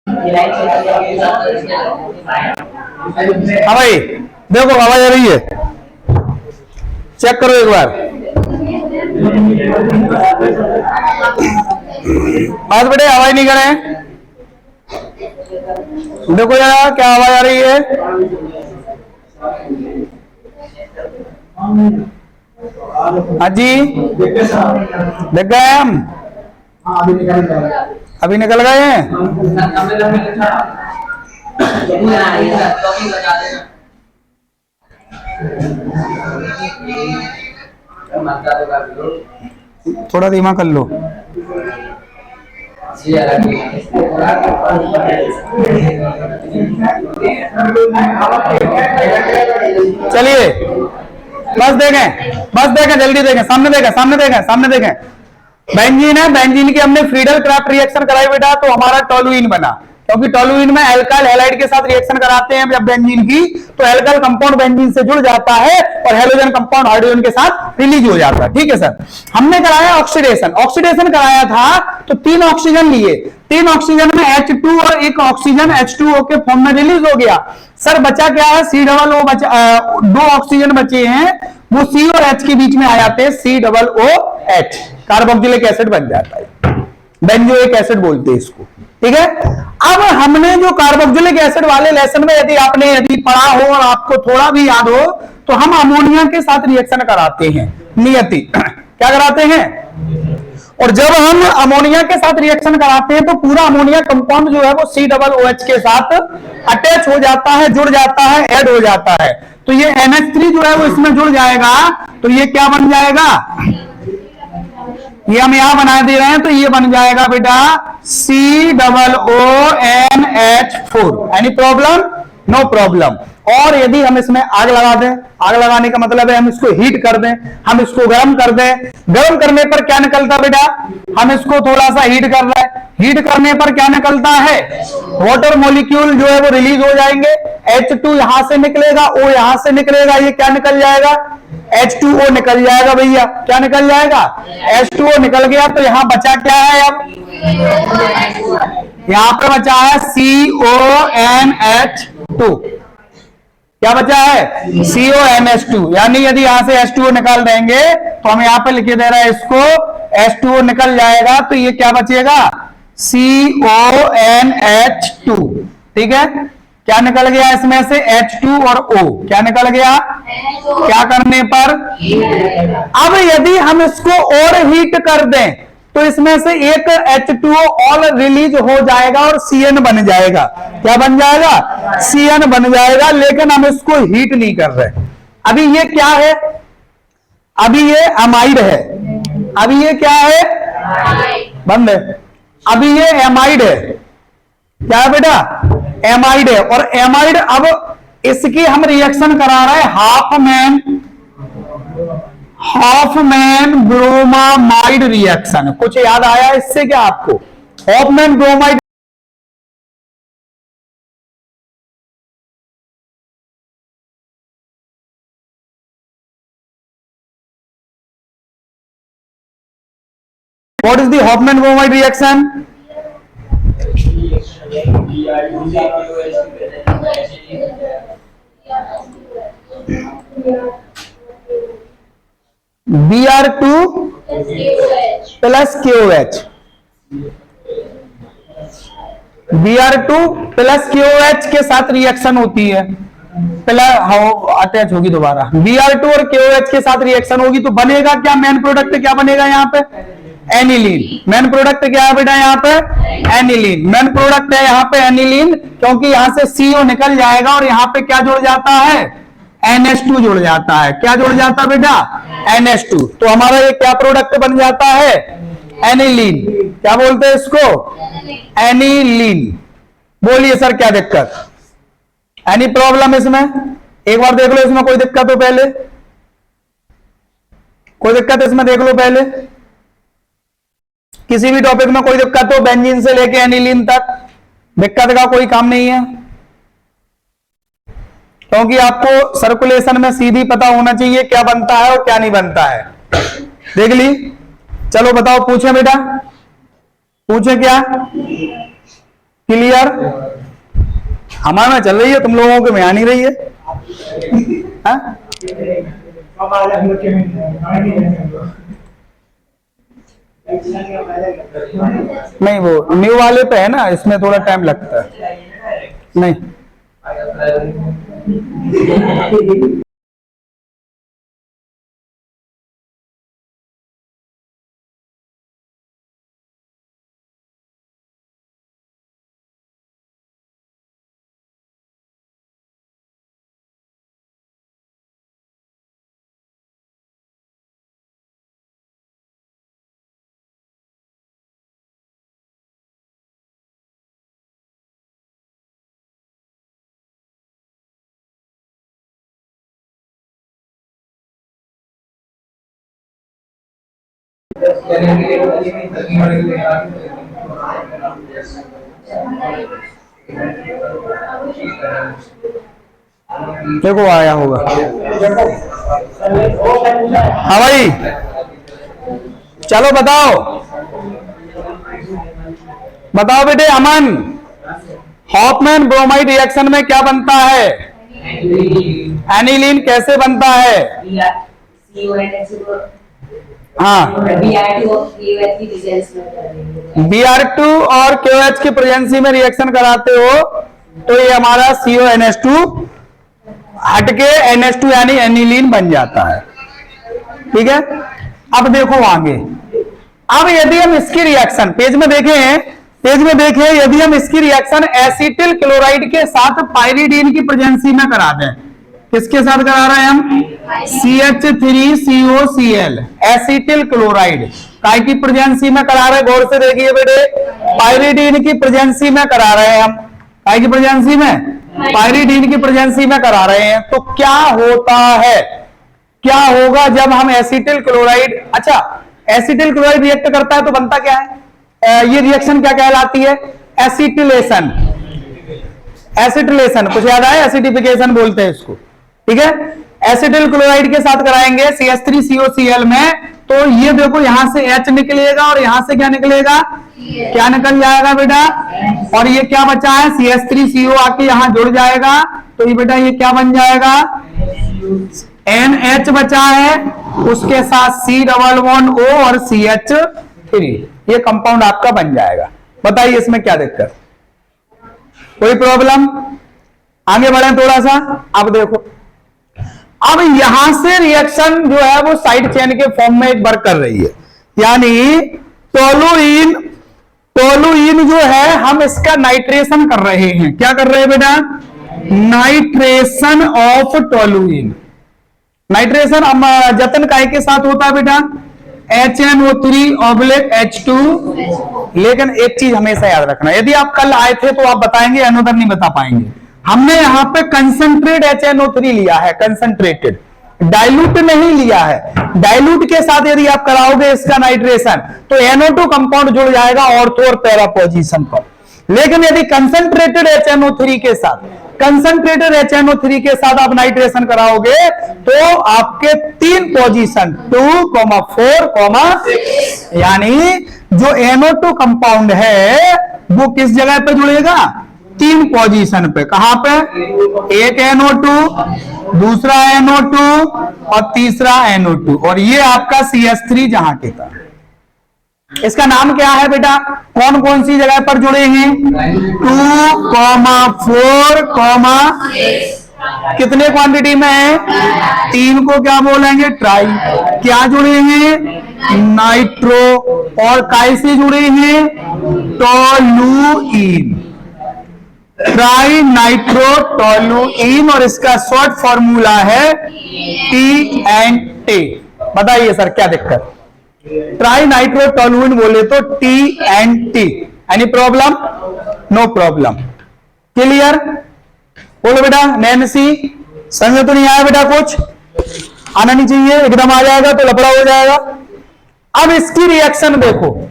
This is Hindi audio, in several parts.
हाँ भाई, देखो आवाज आ रही है, चेक करो एक बार। बात बेटे आवाज नहीं करें, देखो यार क्या आवाज आ रही है। हाँ जी, देख गए हम, अभी निकल गए हैं। थोड़ा धीमा कर लो। चलिए बस देखें जल्दी देखें, सामने देखें। बेंजीन है, बेंजीन की हमने फ्रीडल क्राफ्ट रिएक्शन कराई बेटा, तो हमारा टोलुइन बना, क्योंकि टोलुइन में अल्काइल हैलाइड के साथ रिएक्शन कराते हैं जब बेंजीन की, तो अल्काइल कंपाउंड बेंजीन से जुड़ जाता है और हेलोजन कंपाउंड हाइड्रोजन के साथ रिलीज हो जाता है। ठीक है सर, हमने कराया ऑक्सीडेशन कराया था, तो 3 ऑक्सीजन लिए, 3 ऑक्सीजन में H2 और एक ऑक्सीजन H2O के फॉर्म में रिलीज हो गया। सर बचा क्या है, C+O बचा, 2 ऑक्सीजन बचे हैं, वो C और H के बीच में आ जाते हैं, COOH, कार्बोक्सिलिक एसिड बन जाता है, बेंजोइक एसिड बोलते हैं इसको। ठीक है, अब हमने जो कार्बोक्सिलिक एसिड वाले लेसन में यदि पढ़ा हो और आपको थोड़ा भी याद हो, तो हम अमोनिया के साथ रिएक्शन कराते हैं, नियति क्या कराते हैं, और जब हम अमोनिया के साथ रिएक्शन कराते हैं तो पूरा अमोनिया कंपाउंड जो है वो COOH के साथ अटैच हो जाता है, जुड़ जाता है, ऐड हो जाता है, तो ये NH3 जो है वो इसमें जुड़ जाएगा, तो ये क्या बन जाएगा, ये हम यहां बना दे रहे हैं, तो ये बन जाएगा बेटा COONH4। Any problem? No problem. और यदि हम इसमें आग लगा दें, आग लगाने का मतलब है हम इसको हीट कर दें, हम इसको गर्म कर दें, गर्म करने पर क्या निकलता बेटा, हम इसको थोड़ा सा हीट कर रहे हैं, हीट करने पर क्या निकलता है, वाटर मॉलिक्यूल जो है वो रिलीज हो जाएंगे, H2 यहां से निकलेगा, O यहां से निकलेगा, ये क्या निकल जाएगा, H2O निकल जाएगा भैया, क्या निकल जाएगा, H2O निकल गया, तो यहां बचा क्या है, अब यहां पर बचा है CONH2, क्या बचा है, CONH2, यानी यदि यहां से H2O निकाल देंगे तो हम यहां पे लिखे दे रहे हैं इसको, H2O निकल जाएगा, तो ये क्या बचेगा, CONH2। ठीक है, क्या निकल गया इसमें से, H2 और O, क्या निकल गया, क्या करने पर, अब यदि हम इसको और हीट कर दें तो इसमें से एक H2O और रिलीज हो जाएगा और CN बन जाएगा, क्या बन जाएगा, CN बन जाएगा, लेकिन हम इसको हीट नहीं कर रहे। अभी ये क्या है, अभी ये अमाइड है, अभी ये क्या है, बंद है, अभी ये एमाइड है, क्या है बेटा, एमाइड है, और एमाइड अब इसकी हम रिएक्शन करा रहे हैं हॉफमैन ब्रोमामाइड रिएक्शन। कुछ याद आया इससे क्या आपको, Hoffmann bromide what is the Hoffmann bromide reaction, Br2 plus KOH, Br2 plus KOH के साथ रिएक्शन होती है, अटैच होगी दोबारा, Br2 और KOH के साथ रिएक्शन होगी, तो बनेगा क्या, मेन प्रोडक्ट क्या बनेगा यहाँ पे, एनिलीन। मेन प्रोडक्ट क्या है बेटा यहाँ पे, एनिलीन, मेन प्रोडक्ट है यहाँ पे एनिलीन, क्योंकि यहां से CO निकल जाएगा और यहाँ पे क्या जुड़ जाता है, NH2 जुड़ जाता है, क्या जुड़ जाता है बेटा, NH2, तो हमारा ये क्या प्रोडक्ट बन जाता है, एनिलीन, क्या बोलते हैं इसको, एनिलीन। बोलिए सर क्या दिक्कत, एनी प्रॉब्लम इसमें, एक बार देख लो इसमें कोई दिक्कत हो, पहले कोई दिक्कत इसमें देख लो, पहले किसी भी टॉपिक में कोई दिक्कत हो, बेंजीन से लेके एनिलीन तक, दिक्कत का कोई काम नहीं है, क्योंकि आपको सर्कुलेशन में सीधी पता होना चाहिए क्या बनता है और क्या नहीं बनता है। देख ली, चलो बताओ, पूछे बेटा, पूछे क्या, क्लियर? हमारे में चल रही है, तुम लोगों के में आ नहीं रही है। हाँ? नहीं, वो न्यू वाले पे है ना, इसमें थोड़ा टाइम लगता है। नहीं, देखो आया होगा। हाँ भाई, चलो बताओ बताओ बेटे। अमन, हॉफमैन ब्रोमाइड रिएक्शन में क्या बनता है? एनिलीन कैसे बनता है? हाँ, Br2 और KOH की प्रेजेंसी में रिएक्शन कराते हो तो ये हमारा CONH2 हटके NH2 यानी एनिलीन बन जाता है। ठीक है, अब देखो आगे। अब यदि हम इसकी रिएक्शन पेज में देखें, यदि हम इसकी रिएक्शन एसिटिल क्लोराइड के साथ पाइरिडीन की प्रेजेंसी में करा दें, किसके साथ करा रहे हैं हम? CH3COCl एसिटिल क्लोराइड काय की प्रेजेंसी में करा रहे हैं? गौर से देखिए बेटे, पाइरिडीन की प्रेजेंसी में करा रहे हैं हम। काय की प्रेजेंसी में? पाइरिडीन की प्रेजेंसी में करा रहे हैं। तो क्या होता है, क्या होगा जब हम एसिटिल क्लोराइड, अच्छा एसिटिल क्लोराइड रिएक्ट करता है तो बनता क्या है? ये रिएक्शन क्या कहलाती है? एसिटिलेशन। एसिटिलेशन कुछ याद आया? एसिडिफिकेशन बोलते हैं इसको। ठीक है, एसिटिल क्लोराइड के साथ कराएंगे CH3COCl में, तो ये देखो यहां से H निकलेगा और यहां से क्या निकलेगा? क्या निकल जाएगा बेटा? और ये क्या बचा है? CH3CO आके यहां जुड़ जाएगा, तो ये बेटा ये क्या बन जाएगा? NH बचा है, उसके साथ C++O और CH3, ये कंपाउंड आपका बन जाएगा। बताइए इसमें क्या दिक्कत? कोई प्रॉब्लम? आगे बढ़े थोड़ा सा। अब देखो, अब यहां से रिएक्शन जो है वो साइड चेन के फॉर्म में एक वर्क कर रही है, यानी टोलुइन जो है हम इसका नाइट्रेशन कर रहे हैं। क्या कर रहे हैं बेटा? Nitration of toluene. नाइट्रेशन जतन काय के साथ होता है बेटा? HNO3/H2। लेकिन एक चीज हमेशा याद रखना, यदि आप कल आए थे तो आप बताएंगे, अनोदर नहीं बता पाएंगे। हमने यहां पे कंसंट्रेट HNO3 लिया है, कंसंट्रेटेड, डाइल्यूट नहीं लिया है। डाइल्यूट के साथ यदि आप कराओगे इसका नाइट्रेशन तो NO2 कंपाउंड जुड़ जाएगा ऑर्थो और पैरा पोजीशन पर। लेकिन यदि कंसंट्रेटेड HNO3 के साथ आप नाइट्रेशन कराओगे तो आपके 3 पोजीशन 2, 4, 6, यानी जो NO2 कंपाउंड है वो किस जगह पे जुड़ेगा? 3 पोजीशन पे। कहां पे? एक NO2, दूसरा NO2 और तीसरा NO2, और ये आपका CH3 जहां के था। इसका नाम क्या है बेटा? कौन कौन सी जगह पर जुड़े हैं? 2, 4, कितने क्वांटिटी में है? 3 को क्या बोलेंगे? ट्राई। क्या जुड़े हैं? नाइट्रो। और काय से जुड़े हैं? टोलुइन, ट्राई नाइट्रो टोलुइन, और इसका शॉर्ट फॉर्मूला है TNT। बताइए सर क्या दिक्कत? ट्राई नाइट्रो टोलुइन बोले तो TNT। Any problem? No problem. Clear? बोलो बेटा। नैन्सी, समझ तो नहीं आया बेटा? कुछ आना नहीं चाहिए, एकदम आ जाएगा तो लफड़ा हो जाएगा। अब इसकी रिएक्शन देखो,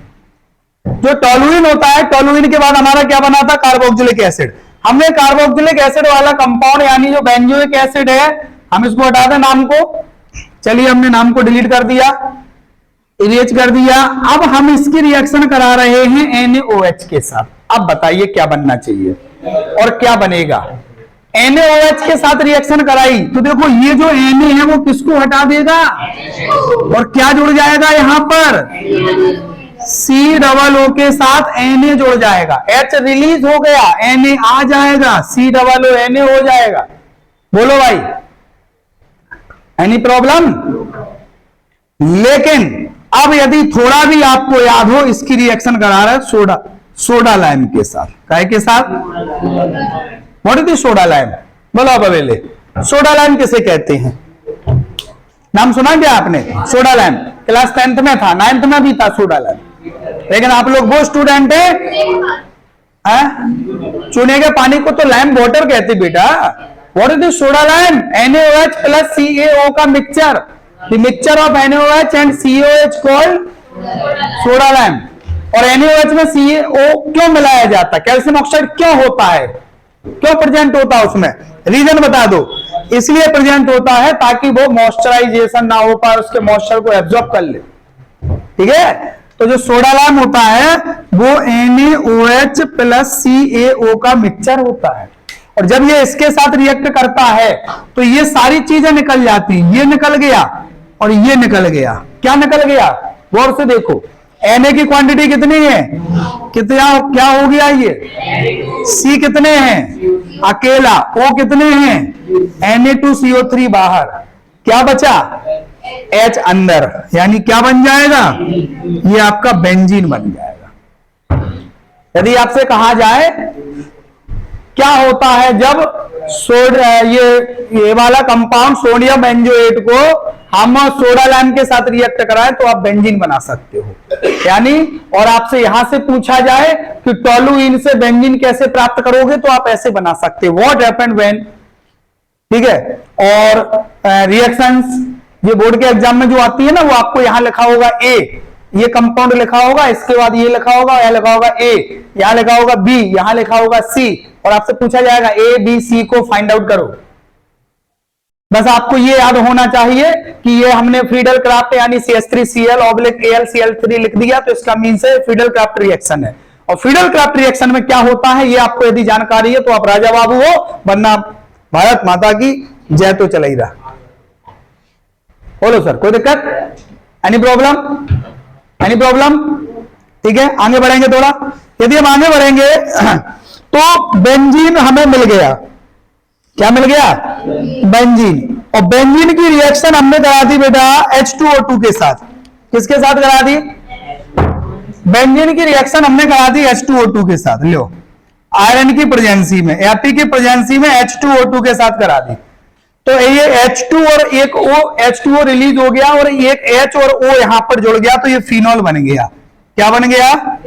जो टोलुइन होता है, टोलुइन के बाद हमारा क्या बना था? Carboxylic acid. हमने कार्बोक्सिलिक एसिड वाला कंपाउंड यानी जो बेंजोइक एसिड है, हम इसको हटा दें नाम को। चलिए हमने नाम को डिलीट कर दिया, इरेज कर दिया। अब हम इसकी रिएक्शन करा रहे हैं NaOH के साथ। अब बताइए क्या बनना चाहिए और क्या बनेगा। NaOH के साथ रिएक्शन कराई तो देखो ये जो Na है वो किसको हटा देगा और क्या जुड़ जाएगा यहां पर, COO के साथ Na जुड़ जाएगा, H रिलीज हो गया, Na आ जाएगा, COO Na हो जाएगा। बोलो भाई, एनी प्रॉब्लम? लेकिन अब यदि थोड़ा भी आपको याद हो, इसकी रिएक्शन करा रहा है सोडा लाइम के साथ। काय के साथ? What is the soda lime? बोलो अब अवेले, सोडा लाइम किसे कहते हैं? नाम सुना क्या आपने? सोडा लाइम क्लास 10th में था, 9th में भी था सोडा लाइम, लेकिन आप लोग वो स्टूडेंट हैं चुने के पानी को तो लाइम वाटर कहते बेटा। What is the soda lime? NaOH plus CaO का mixture, the mixture of NaOH and CaOH called soda lime. और NaOH में CaO क्यों मिलाया जाता है? कैल्शियम ऑक्साइड क्यों होता है, क्यों प्रेजेंट होता है उसमें? रीजन बता दो। इसलिए प्रेजेंट होता है ताकि वो मॉइस्चराइजेशन ना हो पाए, उसके मॉइस्चर को एब्जॉर्ब कर ले। ठीक है, तो जो सोडा लाइम होता है वो NaOH प्लस CaO का मिक्सचर होता है। और जब ये इसके साथ रिएक्ट करता है तो ये सारी चीजें निकल जाती, ये निकल गया और ये निकल गया। क्या निकल गया? गौर से देखो, Na की क्वांटिटी कितनी है, कितना क्या हो गया ये, C कितने हैं अकेला, O कितने हैं, Na2CO3 बाहर, क्या बचा, H अंदर, यानी क्या बन जाएगा, ये आपका बेंजीन बन जाएगा। यदि आपसे कहा जाए क्या होता है जब ये वाला कंपाउंड सोडियम बेंजोएट को हम सोडा लाइम के साथ रिएक्ट कराएं तो आप बेंजीन बना सकते हो। यानी और आपसे यहां से पूछा जाए कि टोलुइन से बेंजीन कैसे प्राप्त करोगे तो आप ऐसे बना सकते हो, व्हाट हैपेंड व्हेन। ठीक है, और रिएक्शंस ये बोर्ड के एग्जाम में जो आती है ना, वो आपको यहां लिखा होगा A, ये कंपाउंड लिखा होगा, इसके बाद ये लिखा होगा, यहां लिखा होगा A, यहां लिखा होगा B, यहां लिखा होगा C, और आपसे पूछा जाएगा A B C को फाइंड आउट करो। बस आपको ये याद होना चाहिए कि ये हमने फ्रीडल क्राफ्ट यानी CH3Cl/AlCl3 लिख दिया तो इसका मीन्स है फ्रीडल क्राफ्ट रिएक्शन है। और फ्रीडल क्राफ्ट रिएक्शन में क्या होता है ये आपको यदि जानकारी है तो आप राजा बाबू हो, वरना भारत माता की जय तो चल ही रहा। बोलो सर, कोई दिक्कत? Any problem? Any problem? ठीक है, आगे बढ़ेंगे थोड़ा। यदि हम आगे बढ़ेंगे तो बेंजीन हमें मिल गया। क्या मिल गया? बेंजीन। और बेंजीन की रिएक्शन हमने करा दी बेटा H2O2 के साथ। किसके साथ करा दी? बेंजीन की रिएक्शन हमने करा दी H2O2 के साथ। लो, आयरन की प्रेजेंसी में, Ap की प्रेजेंसी में H2O2 के साथ करा दी। तो ये H2 और एक O, H2O रिलीज हो गया और एक H और O यहां पर जुड़ गया तो ये फिनॉल बन गया। क्या बन गया?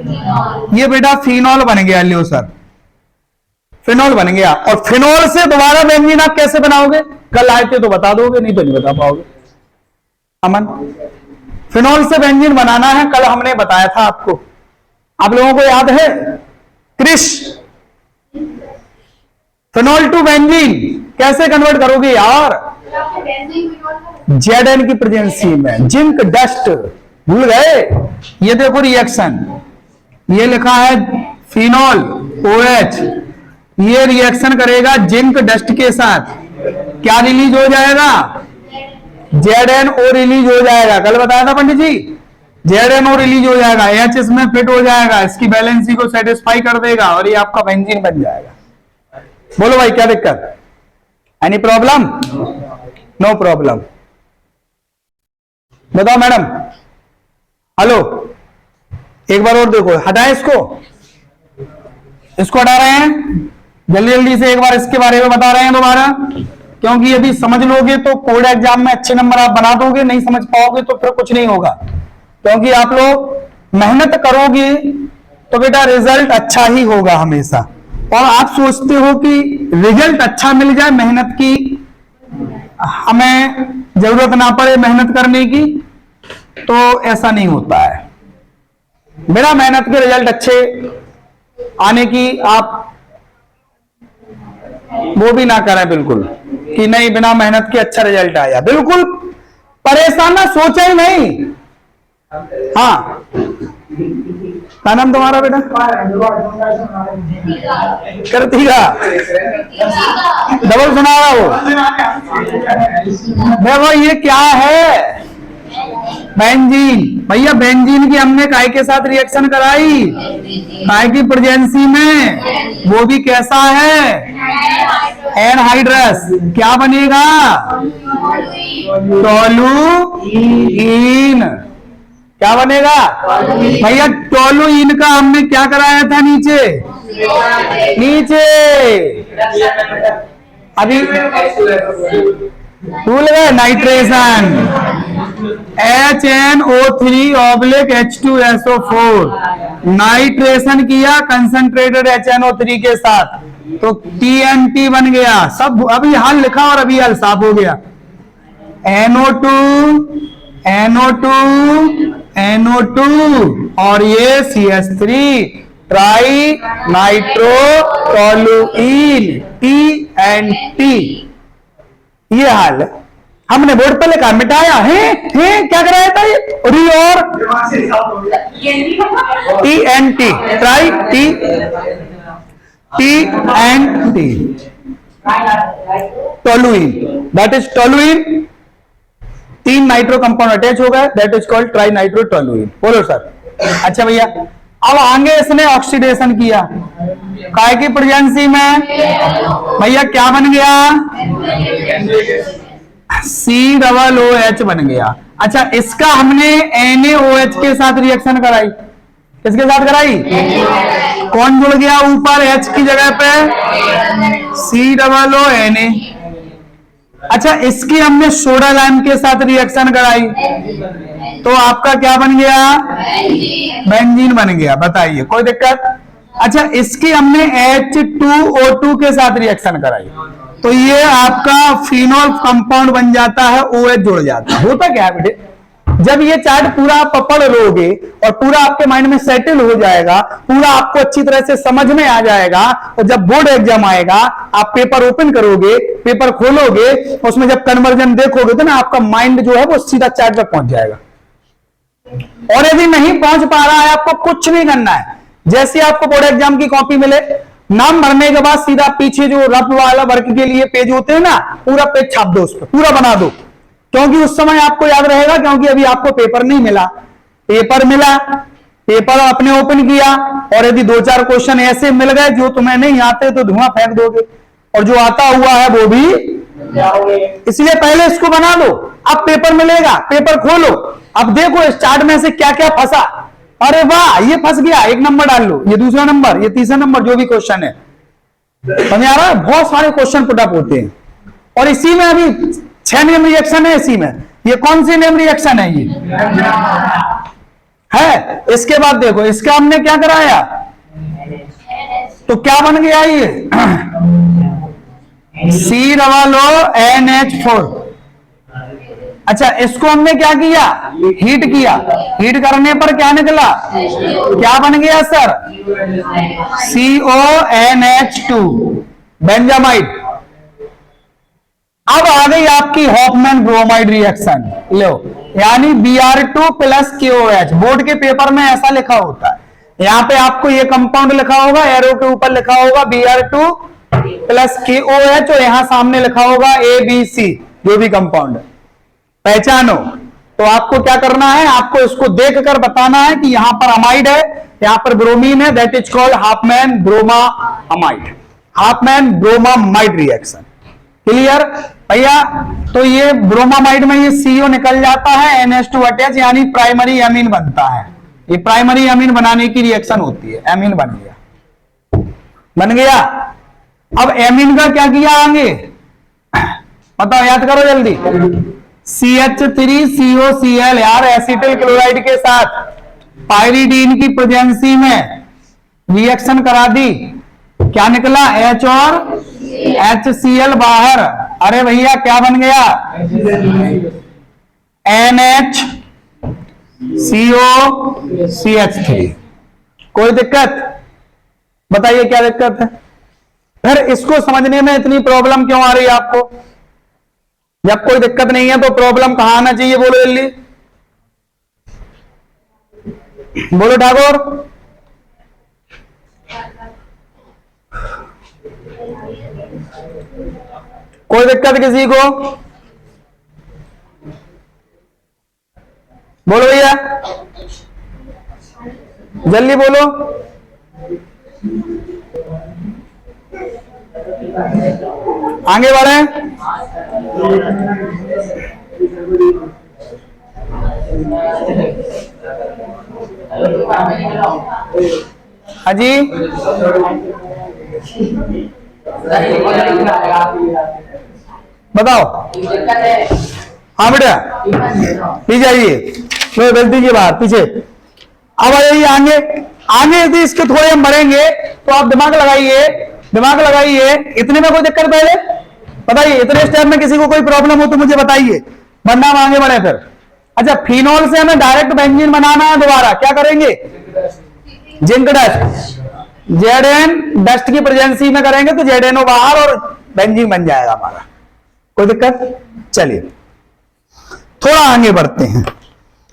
ये बेटा फिनॉल बन गया। लियो सर, फिनॉल बन गया। और फिनॉल से दोबारा बेंजीन आप कैसे बनाओगे? कल आए थे तो बता दोगे, नहीं तो नहीं बता पाओगे। अमन, फिनॉल से बेंजीन बनाना है, कल हमने बताया था आपको, आप लोगों को याद है? क्रिश, फिनॉल टू बेंजीन कैसे कन्वर्ट करोगे यार? Zn की प्रेजेंसी में जिंक डस्ट, भूल गए? ये देखो रिएक्शन, ये लिखा है फिनॉल OH, ये रिएक्शन करेगा जिंक डस्ट के साथ, क्या रिलीज हो जाएगा? ZnO रिलीज हो जाएगा। कल बताया था पंडित जी, ZnO रिलीज हो जाएगा, H इसमें फिट हो जाएगा, इसकी बैलेंसी को सेटिस्फाई कर देगा और ये आपका बेंजीन बन जाएगा। बोलो भाई, क्या दिक्कत? Any problem? No problem. बताओ मैडम, हेलो, एक बार और देखो, हटाए इसको हटा रहे हैं, जल्दी जल्दी से एक बार इसके बारे में बता रहे हैं दोबारा, क्योंकि यदि समझ लोगे तो बोर्ड एग्जाम में अच्छे नंबर आप बना दोगे, नहीं समझ पाओगे तो फिर कुछ नहीं होगा। क्योंकि आप लोग मेहनत करोगे तो बेटा रिजल्ट अच्छा ही होगा हमेशा। और आप सोचते हो कि रिजल्ट अच्छा मिल जाए, मेहनत की हमें जरूरत ना पड़े मेहनत करने की, तो ऐसा नहीं होता है। बिना मेहनत के रिजल्ट अच्छे आने की आप वो भी ना करें बिल्कुल, कि नहीं बिना मेहनत के अच्छा रिजल्ट आया, बिल्कुल परेशान ना सोचे ही नहीं। हाँ, क्या नाम तुम्हारा बेटा? कृतिका। डबल सुना रहा वो। देखो ये क्या है? बेंजीन। भैया बेंजीन की हमने काय के साथ रिएक्शन कराई? काय की प्रेजेंसी में। वो भी कैसा है? एनहाइड्रस। क्या बनेगा? टोलुइन। क्या बनेगा भैया? टोलुइन का हमने क्या कराया था नीचे? नीचे अभी भूल गए? नाइट्रेशन। HNO3/H2SO4 नाइट्रेशन किया कंसंट्रेटेड HNO3 के साथ, तो TNT बन गया। सब अभी हाल लिखा और अभी हाल साफ हो गया। NO2 और ये CH3 try nitro toluene TNT। ये हाल हमने बोर्ड पे लिखा, मिटाया है क्या कराया था? ये री और TNT try TNT toluene, that is toluene. 3 nitro compound attach हो गए, that is called try nitro toluene. बोलो सर। अच्छा भैया, अब आगे इसने ऑक्सीडेशन किया काय की प्रेजेंसी में। भैया क्या बन गया? COOH बन गया। अच्छा इसका हमने NaOH के साथ रिएक्शन कराई। किसके साथ कराई? कौन जुड़ गया ऊपर H की जगह पे? COONA। अच्छा इसकी हमने सोडा लाइम के साथ रिएक्शन कराई, तो आपका क्या बन गया? बेंजीन बन गया। बताइए कोई दिक्कत? अच्छा इसकी हमने H2O2 के साथ रिएक्शन कराई, तो ये आपका फिनोल कंपाउंड बन जाता है, OH जुड़ जाता है। होता क्या है बेटे, जब ये चार्ट पूरा आप पढ़ लोगे और पूरा आपके माइंड में सेटल हो जाएगा, पूरा आपको अच्छी तरह से समझ में आ जाएगा, और जब बोर्ड एग्जाम आएगा आप पेपर ओपन करोगे, पेपर खोलोगे, उसमें जब कन्वर्जन देखोगे तो ना आपका माइंड जो है वो सीधा चार्ट पे पहुंच जाएगा। और यदि नहीं पहुंच पा रहा है, आपको कुछ नहीं करना है। जैसे आपको बोर्ड एग्जाम की कॉपी मिले, नाम भरने के बाद सीधा पीछे जो रफ वाला वर्क के लिए पेज होते हैं ना, पूरा पेज छाप दो, उस पर पूरा बना दो, क्योंकि उस समय आपको याद रहेगा, क्योंकि अभी आपको पेपर नहीं मिला। पेपर मिला, पेपर आपने ओपन किया, और यदि 2-4 क्वेश्चन ऐसे मिल गए जो तुम्हें नहीं आते तो धुआं फेंक दोगे, और जो आता हुआ है वो भी। इसलिए पहले इसको बना दो, अब पेपर मिलेगा, पेपर खोलो, अब देखो इस चार्ट में से क्या क्या फंसा। अरे वाह ये फंस गया, 1 नंबर डाल लो, ये 2रा नंबर, ये 3रा नंबर, जो भी क्वेश्चन है। समझ आ रहा है? बहुत सारे क्वेश्चन पुट अप होते हैं, और इसी में अभी 6 नेम रिएक्शन है। इसी में ये कौन सी नेम रिएक्शन है? ये है। इसके बाद देखो इसका हमने क्या कराया, तो क्या बन गया ये? COONH4। अच्छा इसको हमने क्या किया? हीट किया। हीट करने पर क्या निकला? क्या बन गया सर? CONH2 benzamide. अब आ गई आपकी हॉफमैन ब्रोमाइड रिएक्शन, लो, यानी Br2 + KOH। बोर्ड के पेपर में ऐसा लिखा होता है, यहां पे आपको ये कंपाउंड लिखा होगा, एरो के ऊपर लिखा होगा Br2 + KOH, और यहां सामने लिखा होगा ABC, जो भी कंपाउंड पहचानो। तो आपको क्या करना है, आपको इसको देखकर बताना है कि यहां पर अमाइड है, यहां पर ब्रोमीन है, that is called Hopman bromamide. Hopman bromamide reaction. Clear भैया? तो ये ब्रोमामाइड में ये CO निकल जाता है, NH2 अटैच, यानी प्राइमरी एमीन बनता है। ये प्राइमरी एमीन बनाने की रिएक्शन होती है। एमीन बन गया, बन गया। अब एमीन का क्या किया आगे बताओ, याद करो जल्दी। CH3COCl यार, एसिटिल क्लोराइड के साथ पायरीडीन की प्रेजेंसी में रिएक्शन करा दी, क्या निकला? H और HCl बाहर। अरे भैया क्या बन गया? NHCOCH3। कोई दिक्कत? बताइए क्या दिक्कत है? फिर इसको समझने में इतनी प्रॉब्लम क्यों आ रही है आपको? जब कोई दिक्कत नहीं है तो प्रॉब्लम कहां आना चाहिए? बोलो जल्दी, बोलो ठाकुर। कोई दिक्कत किसी को? बोलो भैया, जल्दी बोलो। आगे बढ़े। हाँ जी, बताओ। हाँ बेटा, पीछे आइए, लो गलती की बात पीछे। अब आइए आगे। आगे यदि इसके थोड़े हम बढ़ेंगे तो आप दिमाग लगाइए, दिमाग लगाइए। इतने में कोई दिक्कत? पहले बताइए, इतने स्टेप में किसी को कोई प्रॉब्लम हो तो मुझे बताइए, वरना हम आगे बढ़े फिर। अच्छा, फिनोल से हमें डायरेक्ट बेंजीन बनाना है। दोबारा क्या करेंगे? जिंक डस्ट, जेडएन डस्ट की प्रेजेंसी में करेंगे तो जेडएनओ बाहर और बेंजीन बन जाएगा हमारा। कोई दिक्कत? चलिए थोड़ा आगे बढ़ते हैं।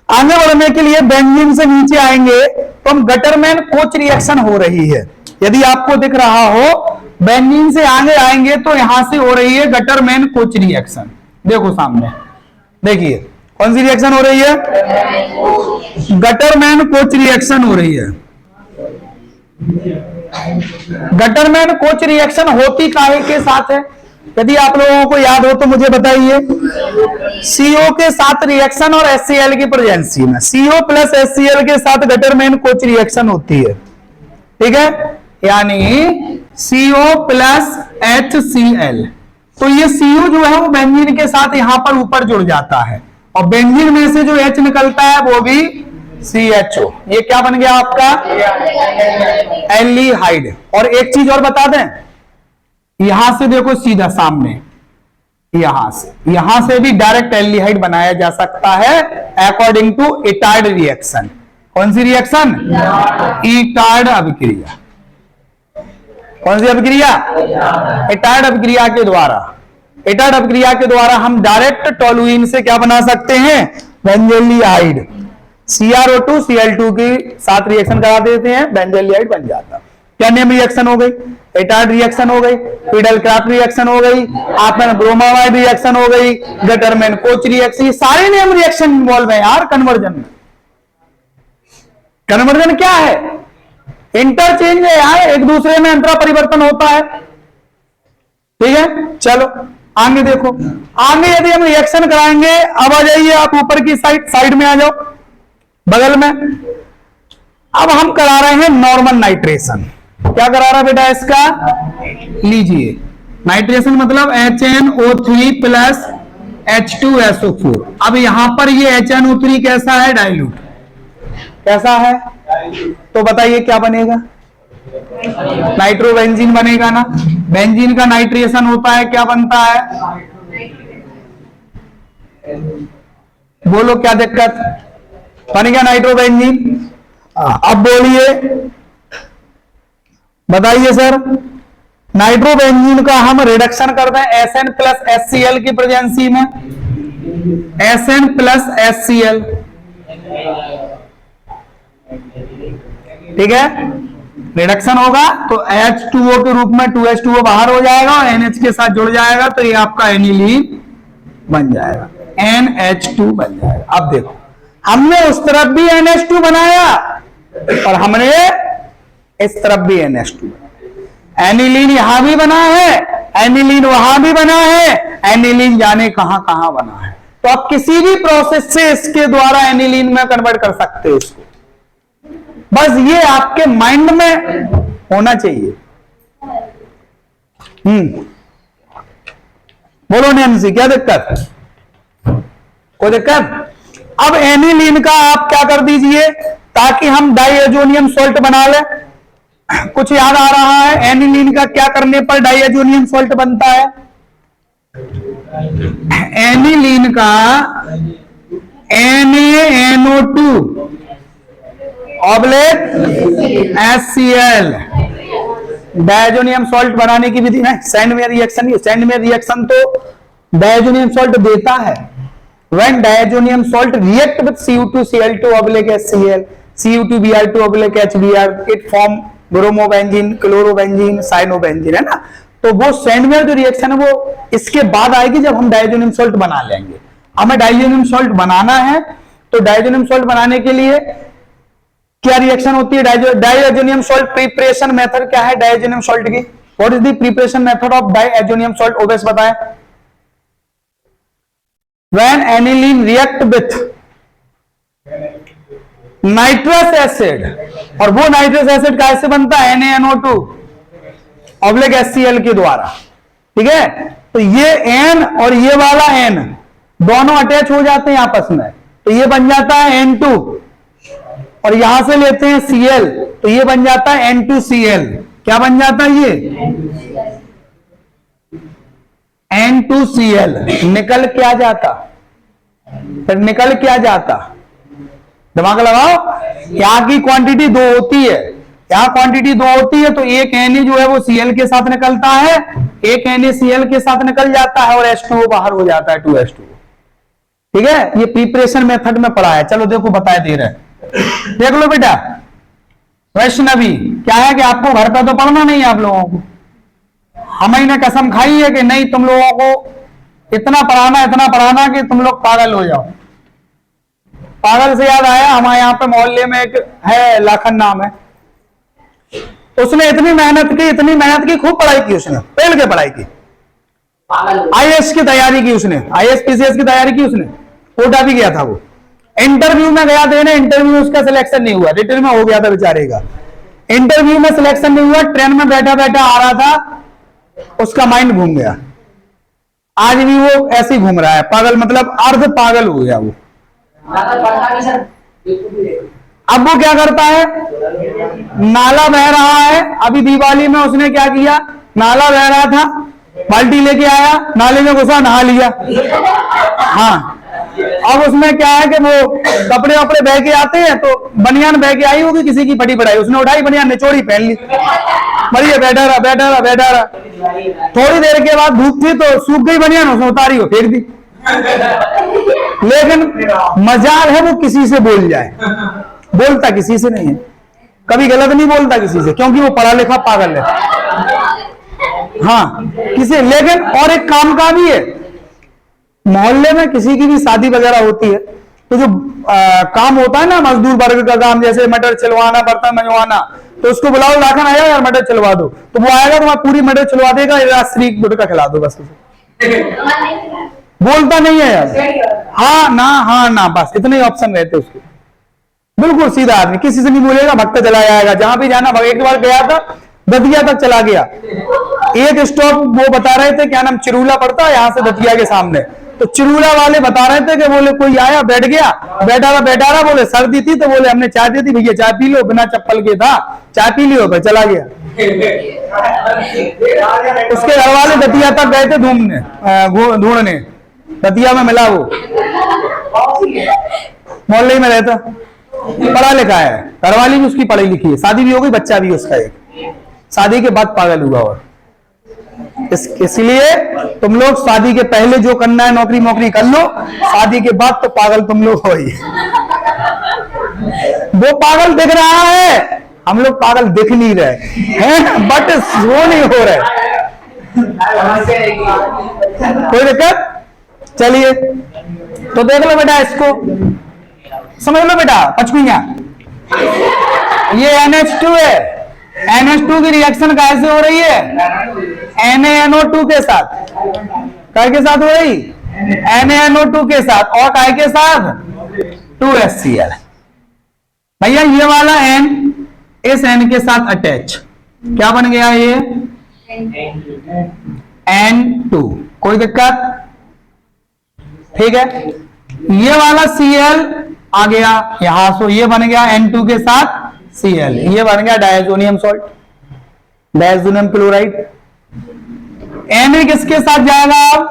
आगे बढ़ने के लिए बेंजीन से नीचे आएंगे तो हम गटरमैन कोच रिएक्शन हो रही है। यदि आपको दिख रहा हो, बेंजीन से आगे आएंगे तो यहां से हो रही है गटरमैन कोच रिएक्शन। देखो सामने, देखिए कौन सी रिएक्शन हो रही है? गटरमैन कोच रिएक्शन हो रही है। गटरमैन कोच रिएक्शन होती काहे के साथ है? यदि आप लोगों को याद हो तो मुझे बताइए। CO के साथ रिएक्शन और HCl की प्रेजेंसी में, CO प्लस HCl के साथ गटरमैन कोच रिएक्शन होती है। ठीक है, यानी CO प्लस HCl। तो ये CO जो है वो बेंजीन के साथ यहां पर ऊपर जुड़ जाता है और बेंजीन में से जो H निकलता है वो भी CHO। ये क्या बन गया आपका? एल्डिहाइड। और एक चीज और बता दें, यहां से देखो सीधा सामने, यहां से भी डायरेक्ट एल्डिहाइड बनाया जा सकता है अकॉर्डिंग टू इटार्ड रिएक्शन। कौन सी रिएक्शन? इटार्ड अभिक्रिया। कौन सी अभिक्रिया? इटार्ड अभिक्रिया के द्वारा। इटार्ड अभिक्रिया के द्वारा हम डायरेक्ट टोलुइन से क्या बना सकते हैं? बेंजोल्डिहाइड। CrO2 Cl2 के साथ रिएक्शन करा देते हैं, बेंजोल्डिहाइड बन जाता। क्या नेम रिएक्शन हो गई? इटार्ड रिएक्शन हो गई, फ्रीडल क्राफ्ट रिएक्शन हो गई, आपन ब्रोमामाइड रिएक्शन हो गई, गटरमैन कोच रिएक्शन। सारे नेम रिएक्शन इन्वॉल्व है यार कन्वर्जन में। कन्वर्जन क्या है? इंटरचेंज है यार, एक दूसरे में अंतरा परिवर्तन होता है। ठीक है, चलो आगे देखो। आगे यदि हम रिएक्शन कराएंगे, अब आ जाइए आप ऊपर की साइड में आ जाओ, बगल में। अब हम करा रहे हैं नॉर्मल नाइट्रेशन। क्या करा रहा बेटा इसका? लीजिए, नाइट्रेशन मतलब HNO3 प्लस H2SO4। अब यहां पर ये HNO3 कैसा है? डाइल्यूट। कैसा है? तो बताइए क्या बनेगा? नाइट्रोबेंजीन बनेगा ना। बेंजीन का नाइट्रेशन होता है, क्या बनता है? बोलो क्या दिक्कत? बन गया नाइट्रोबेंजीन। अब बोलिए, बताइए सर, नाइट्रोबेंजीन का हम रिडक्शन कर दें SN प्लस HCl की प्रेजेंसी में। SN प्लस HCl, ठीक है, रिडक्शन होगा तो H2O के रूप में 2H2O बाहर हो जाएगा और NH के साथ जुड़ जाएगा तो ये आपका एनिलीन बन जाएगा, NH2 बन जाएगा। अब देखो, हमने उस तरफ भी NH2 बनाया और हमने इस तरफ भी NH2। एनिलीन यहां भी बना है, एनिलीन वहां भी बना है, एनिलीन जाने कहां कहां बना है। तो आप किसी भी प्रोसेस से इसके द्वारा एनिलीन में कन्वर्ट कर सकते हो इसको। बस ये आपके माइंड में होना चाहिए। बोलो नैन्सी, क्या दिक्कत? कोई दिक्कत? अब एनिलीन का आप क्या कर दीजिए ताकि हम डाइएजोनियम सॉल्ट बना ले। कुछ याद आ रहा है? एनिलीन का क्या करने पर डाइएजोनियम सॉल्ट बनता है? एनिलीन का NaNO2 oblique HCl diazonium salt बनाने की विधि है। सैंडवेयर रिएक्शन, सैंडवेयर रिएक्शन तो डाइएजोनियम सॉल्ट देता है। When diazonium salt react with Cu2Cl2 oblique HCl, Cu2Br2 oblique HBr, it form bromobenzene, chlorobenzene, cyanobenzene, है ना। तो वो सैंडवेयर जो रिएक्शन है वो इसके बाद आएगी जब हम डाइज़ोनियम सॉल्ट बना लेंगे। हमें डाइज़ोनियम सॉल्ट बनाना है तो डाइज़ोनियम सॉल्ट बनाने के लिए क्या रिएक्शन होती है? डाइज़ोनियम सॉल्ट प्रिपरेशन मेथड क्या है डाइज़ोनियम सॉल्ट की? What is the preparation method of diazonium salt? Owais बताएं। When aniline react with nitrous acid, और वो नाइट्रस एसिड कैसे बनता है? NaNO2 ऑब्लिक HCl के द्वारा, ठीक है। तो ये N और ये वाला N दोनों अटैच हो जाते हैं आपस में, तो ये बन जाता है N2, और यहां से लेते हैं Cl, तो ये बन जाता है N2Cl। क्या बन जाता है ये? N2Cl। निकल क्या जाता? फिर निकल क्या जाता? दिमाग लगाओ। यहां की क्वांटिटी 2 होती है, यहां क्वांटिटी 2 होती है, तो एक Na जो है वो Cl के साथ निकलता है, एक NaCl के साथ निकल जाता है, और H2O बाहर हो जाता है, 2H2O। ठीक है, ये प्रिपरेशन मेथड में पढ़ा है। चलो देखो बताए दे रहे हैं, देख लो बेटा। वैष्णवी क्या है कि आपको घर पर तो पढ़ना नहीं है आप लोगों को, हमने कसम खाई है कि नहीं तुम लोगों को इतना पढ़ाना कि तुम लोग पागल हो जाओ। पागल से याद आया, हमारे यहाँ पे मोहल्ले में एक है, लाखन नाम है, उसने इतनी मेहनत की, खूब पढ़ाई की उसने, पेड़ के पढ़ाई की, IAS की तैयारी की उसने, IAS PCS की तैयारी की उसने, कोटा भी गया था वो। इंटरव्यू में गया देने, इंटरव्यू में उसका सिलेक्शन नहीं हुआ, रिटर्न में हो गया था बेचारे का। इंटरव्यू में सिलेक्शन नहीं हुआ, ट्रेन में बैठा बैठा आ रहा था, उसका माइंड घूम गया। आज भी वो ऐसे ही घूम रहा है, पागल मतलब अर्ध पागल हो गया वो। अब वो क्या करता है? नाला बह रहा है, अभी दिवाली में उसने क्या किया, नाला बह रहा था, बाल्टी लेके आया, नाले में घुसा, नहा लिया। हाँ, अब उसमें क्या है कि वो कपड़े वपड़े बह के आते हैं, तो बनियान बह के आई होगी किसी की फटी पड़ाई, उसने उठाई बनियान, निचोड़ी, पहन ली, बढ़िया बैठा रहा। थोड़ी देर के बाद धूप थी तो सूख गई बनियान, उसने उतारी वो फेंक दी। लेकिन मजाल है वो किसी से बोल जाए, बोलता किसी से नहीं है, कभी गलत नहीं बोलता किसी से, क्योंकि वो पढ़ा लिखा पागल है। हाँ किसी, लेकिन और एक काम का भी है, मोहल्ले में किसी की भी शादी वगैरह होती है तो जो काम होता है ना मजदूर वर्ग का काम, जैसे मटर छिलवाना, बर्तन मंजवाना, तो उसको बुलाओ, लाखन आया यार मटर छिलवा दो, तो वो आएगा तो पूरी मटर छिलवा देगा, राजश्री गुटका खिला दो बस। बोलता नहीं है यार, हाँ ना बस इतने ही ऑप्शन रहते उसके। बिल्कुल सीधा आदमी, किसी से नहीं बोलेगा, भगता चला जाएगा, जहां भी जाना। एक बार गया था, दतिया तक चला गया, एक स्टॉप वो बता रहे थे, क्या नाम, चिरूला पड़ता है यहाँ से दतिया के सामने, तो चिरूला वाले बता रहे थे कि बोले कोई आया, बैठ गया, बैठा रहा, बोले सर्दी थी तो बोले हमने चाय दी थी, भैया चाय पी लो, बिना चप्पल के था, चाय पी लियो, फिर चला गया। उसके घर वाले दतिया तक गए थे ढूंढने, दतिया में मिला, वो मोहल्ले में रहता, पढ़ा लिखा है, घरवाली भी उसकी पढ़ी लिखी है, शादी भी हो गई, बच्चा भी उसका एक, शादी के बाद पागल हुआ। और इसलिए तुम लोग शादी के पहले जो करना है नौकरी कर लो, शादी के बाद तो पागल तुम लोग हो ही। वो पागल दिख रहा है, हम लोग पागल दिख नहीं रहे हैं, बट वो नहीं हो रहे। कोई दिक्कत? चलिए तो देख लो बेटा, इसको समझ लो बेटा, पचमिया, ये NH2 है, NH2 की रिएक्शन कैसे हो रही है? NaNO2 के साथ, काय के साथ हो रही? NaNO2 के साथ, और काय के साथ? 2HCl। भैया ये वाला N इस N के साथ अटैच, क्या बन गया ये? N2। कोई दिक्कत? ठीक है, ये वाला Cl आ गया यहां, सो ये बन गया N2 के साथ Cl, ये बन गया diazonium salt, diazonium chloride. Na किसके साथ जाएगा? अब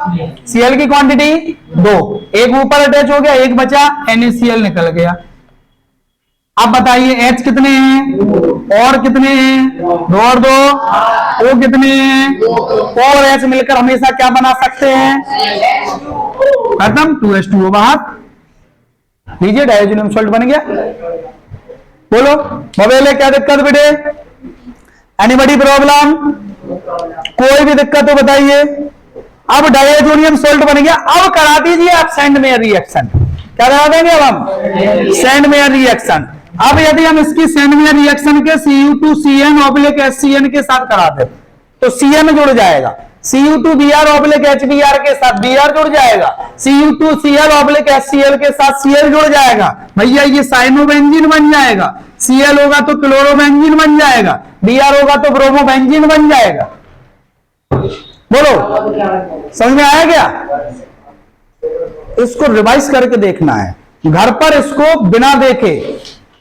Cl की क्वांटिटी 2, एक ऊपर अटैच हो गया, एक बचा, NaCl निकल गया। अब बताइए H कितने हैं और कितने हैं? 2 और 2, O कितने हैं? और H मिलकर हमेशा क्या बना सकते हैं? खत्म, 2H2O बाहर, लीजिए डायजोनियम सॉल्ट बन गया। बोलो बबेले क्या दिक्कत बेटे? Anybody problem? कोई भी दिक्कत हो बताइए। अब डायजोनियम सोल्ट बन गया, अब करा दीजिए आप सेंड मेयर रिएक्शन। क्या करा देंगे अब हम? Send mayor reaction. अब यदि हम इसकी सेंड मेयर रिएक्शन के Cu2Cn/HCN के साथ करा दे तो Cn जुड़ जाएगा, Cu2Br/HBr के साथ Br जुड़ जाएगा, Cu2Cl/HCl के साथ Cl जुड़ जाएगा। भैया ये साइनोबेंजीन बन जाएगा, Cl होगा तो क्लोरोबेंजीन बन जाएगा, Br होगा तो ब्रोमोबेंजीन बन जाएगा। बोलो समझ में आया क्या? इसको रिवाइज करके देखना है घर पर, इसको बिना देखे,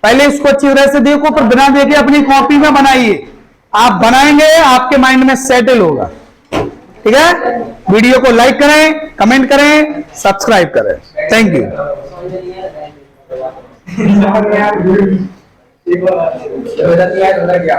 पहले इसको अच्छी तरह से देखो, फिर बिना देखे अपनी कॉपी में बनाइए। आप बनाएंगे आपके माइंड में सेटल होगा। ठीक है, वीडियो को लाइक करें, कमेंट करें, सब्सक्राइब करें। Thank you.